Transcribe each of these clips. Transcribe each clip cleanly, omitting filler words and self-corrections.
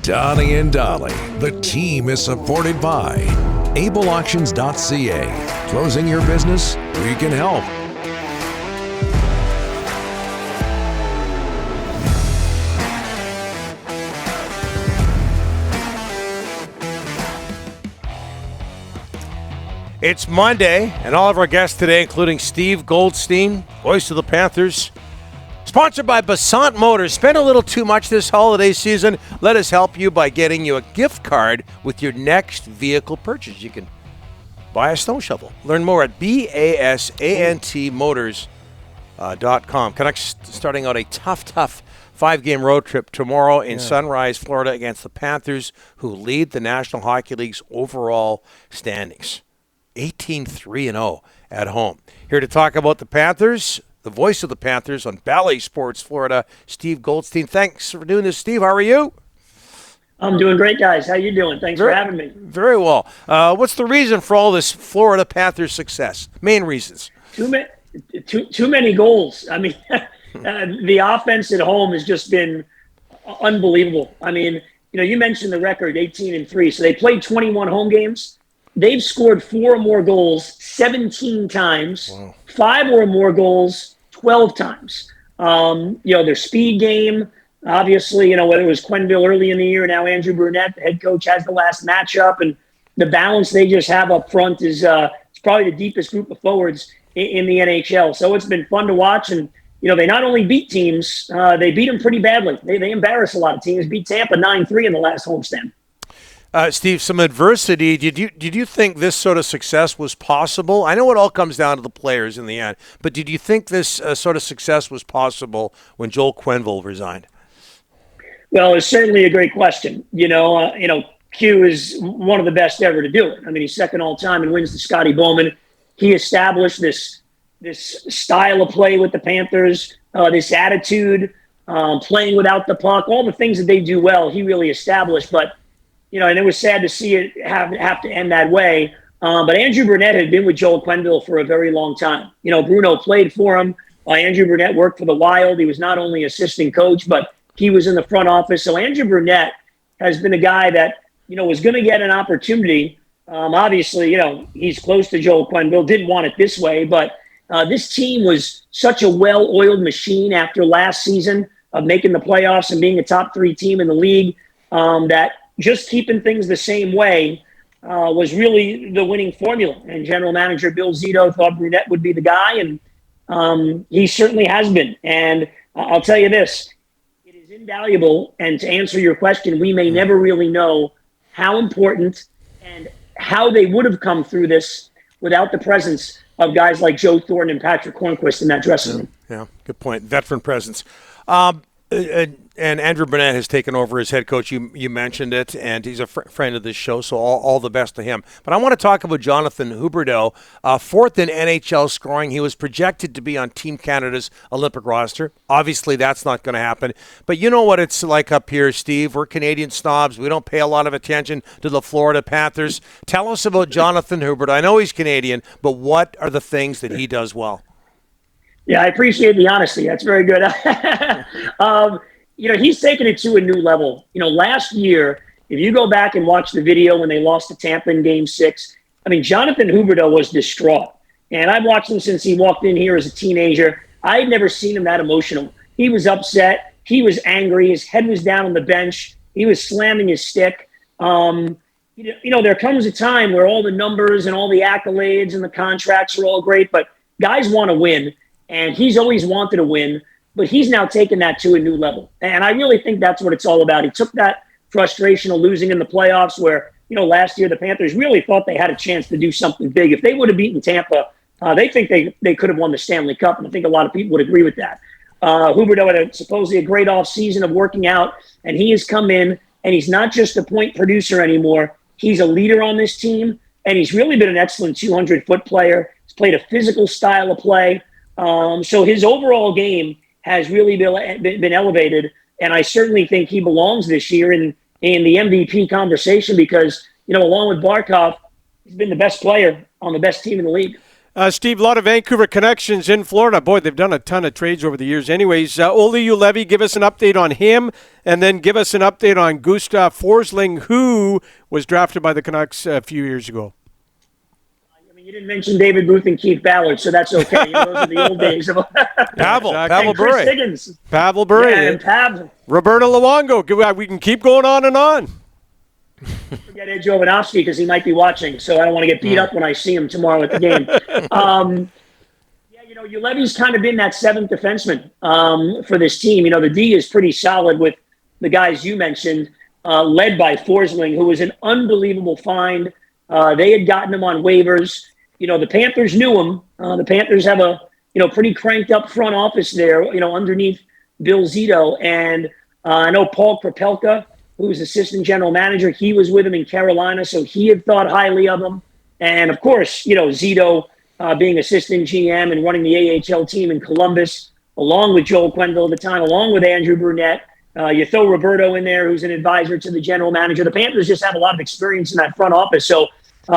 Donnie and Dolly. The team is supported by ableauctions.ca. Closing your business? We can help. It's Monday, and all of our guests today, including Steve Goldstein, voice of the Panthers, sponsored by Basant Motors. Spend a little too much this holiday season. Let us help you by getting you a gift card with your next vehicle purchase. You can buy a snow shovel. Learn more at basantmotors.com. Canucks starting out a tough 5-game road trip tomorrow in Sunrise, Florida, against the Panthers, who lead the National Hockey League's overall standings. 18-3-0 at home. Here to talk about the Panthers, the voice of the Panthers on Bally Sports Florida, Steve Goldstein. Thanks for doing this, Steve. How are you? I'm doing great, guys. How you doing? Thanks for having me. Very well. What's the reason for all this Florida Panthers success? Main reasons. Too many goals. I mean, the offense at home has just been unbelievable. I mean, you mentioned the record, 18-3. So they played 21 home games. They've scored 4 or more goals 17 times, wow. 5 or more goals 12 times. Their speed game, obviously, whether it was Quenneville early in the year, now Andrew Brunette, the head coach, has the last matchup, and the balance they just have up front is it's probably the deepest group of forwards in the NHL. So it's been fun to watch, and they not only beat teams, they beat them pretty badly. They embarrass a lot of teams. Beat Tampa 9-3 in the last homestand. Steve, some adversity. Did you think this sort of success was possible? I know it all comes down to the players in the end, but did you think this sort of success was possible when Joel Quenneville resigned? Well, it's certainly a great question. Q is one of the best ever to do it. I mean, he's second all time and wins the Scotty Bowman. He established this style of play with the Panthers, this attitude, playing without the puck, all the things that they do well. He really established, but. And it was sad to see it have to end that way. But Andrew Brunette had been with Joel Quenneville for a very long time. Bruno played for him. Andrew Brunette worked for the Wild. He was not only assistant coach, but he was in the front office. So Andrew Brunette has been a guy that, was going to get an opportunity. Obviously, he's close to Joel Quenneville, didn't want it this way. But this team was such a well-oiled machine after last season of making the playoffs and being a top 3 team in the league that just keeping things the same way was really the winning formula. And general manager Bill Zito thought Brunette would be the guy, and he certainly has been. And I'll tell you this, it is invaluable. And to answer your question, we may never really know how important and how they would have come through this without the presence of guys like Joe Thornton and Patrick Hornquist in that dressing room. Yeah, good point. Veteran presence. And Andrew Brunette has taken over as head coach. You mentioned it, and he's a friend of this show, so all the best to him. But I want to talk about Jonathan Huberdeau, 4th in NHL scoring. He was projected to be on Team Canada's Olympic roster. Obviously, that's not going to happen. But you know what it's like up here, Steve. We're Canadian snobs. We don't pay a lot of attention to the Florida Panthers. Tell us about Jonathan Huberdeau. I know he's Canadian, but what are the things that he does well? Yeah, I appreciate the honesty. That's very good. He's taken it to a new level. Last year, if you go back and watch the video when they lost to Tampa in Game 6, I mean, Jonathan Huberdeau was distraught. And I've watched him since he walked in here as a teenager. I had never seen him that emotional. He was upset. He was angry. His head was down on the bench. He was slamming his stick. There comes a time where all the numbers and all the accolades and the contracts are all great, but guys want to win. And he's always wanted to win. But he's now taken that to a new level. And I really think that's what it's all about. He took that frustration of losing in the playoffs where, last year the Panthers really thought they had a chance to do something big. If they would have beaten Tampa, they think they could have won the Stanley Cup. And I think a lot of people would agree with that. Huberdeau had supposedly a great offseason of working out, and he has come in, and he's not just a point producer anymore. He's a leader on this team, and he's really been an excellent 200-foot player. He's played a physical style of play. So his overall game has really been elevated, and I certainly think he belongs this year in the MVP conversation because, along with Barkov, he's been the best player on the best team in the league. Steve, a lot of Vancouver connections in Florida. Boy, they've done a ton of trades over the years. Anyways, Olli Juolevi, give us an update on him, and then give us an update on Gustav Forsling, who was drafted by the Canucks a few years ago. I mean, you didn't mention David Booth and Keith Ballard, so that's okay. You know, those are the old days of Pavel and Chris Bure. Higgins. Pavel Bure. Yeah, and Pavel. Roberto Luongo. We can keep going on and on. Forget Ed Jovanovski because he might be watching, so I don't want to get beat up when I see him tomorrow at the game. You know, Juolevi's kind of been that seventh defenseman for this team. You know, the D is pretty solid with the guys you mentioned, led by Forsling, who was an unbelievable find. They had gotten him on waivers. You know, the Panthers knew him. The Panthers have a, pretty cranked up front office there, underneath Bill Zito. And I know Paul Kropelka, who was assistant general manager, he was with him in Carolina, so he had thought highly of him. And, of course, Zito being assistant GM and running the AHL team in Columbus, along with Joel Quenneville at the time, along with Andrew Brunette. You throw Roberto in there, who's an advisor to the general manager. The Panthers just have a lot of experience in that front office, so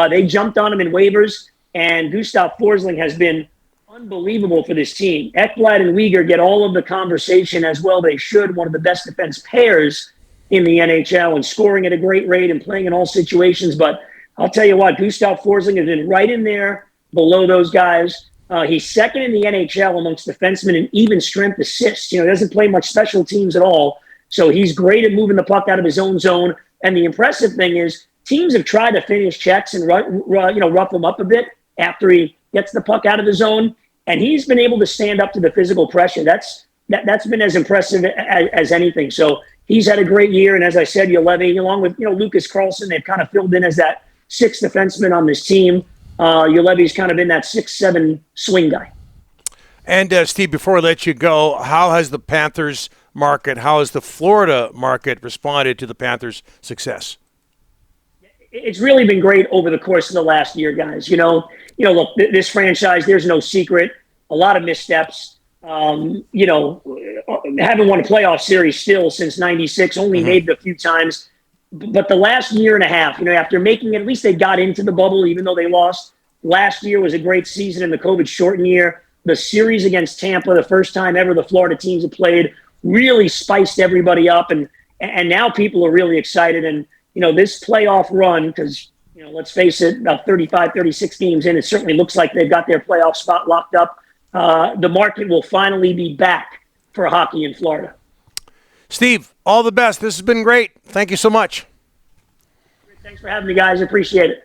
they jumped on him in waivers, and Gustav Forsling has been unbelievable for this team. Ekblad and Weegar get all of the conversation, as well they should, one of the best defense pairs in the NHL and scoring at a great rate and playing in all situations. But I'll tell you what, Gustav Forsling has been right in there below those guys. He's second in the NHL amongst defensemen in even strength assists. He doesn't play much special teams at all. So he's great at moving the puck out of his own zone. And the impressive thing is teams have tried to finish checks and rough him up a bit after he gets the puck out of the zone. And he's been able to stand up to the physical pressure. That's been as impressive as anything. So he's had a great year. And as I said, Juolevi, along with Lucas Carlson, they've kind of filled in as that sixth defenseman on this team. Juolevi's kind of been that 6'7" swing guy. And Steve, before I let you go, how has the Panthers market, how has the Florida market responded to the Panthers' success? It's really been great over the course of the last year, guys. Look, this franchise, there's no secret. A lot of missteps. Haven't won a playoff series still since '96. Only made it a few times. But the last year and a half, after making it, at least they got into the bubble, even though they lost. Last year was a great season in the COVID-shortened year. The series against Tampa, the first time ever the Florida teams have played, really spiced everybody up. And now people are really excited. And, this playoff run, because, let's face it, about 35, 36 games in, it certainly looks like they've got their playoff spot locked up. The market will finally be back for hockey in Florida. Steve, all the best. This has been great. Thank you so much. Thanks for having me, guys. Appreciate it.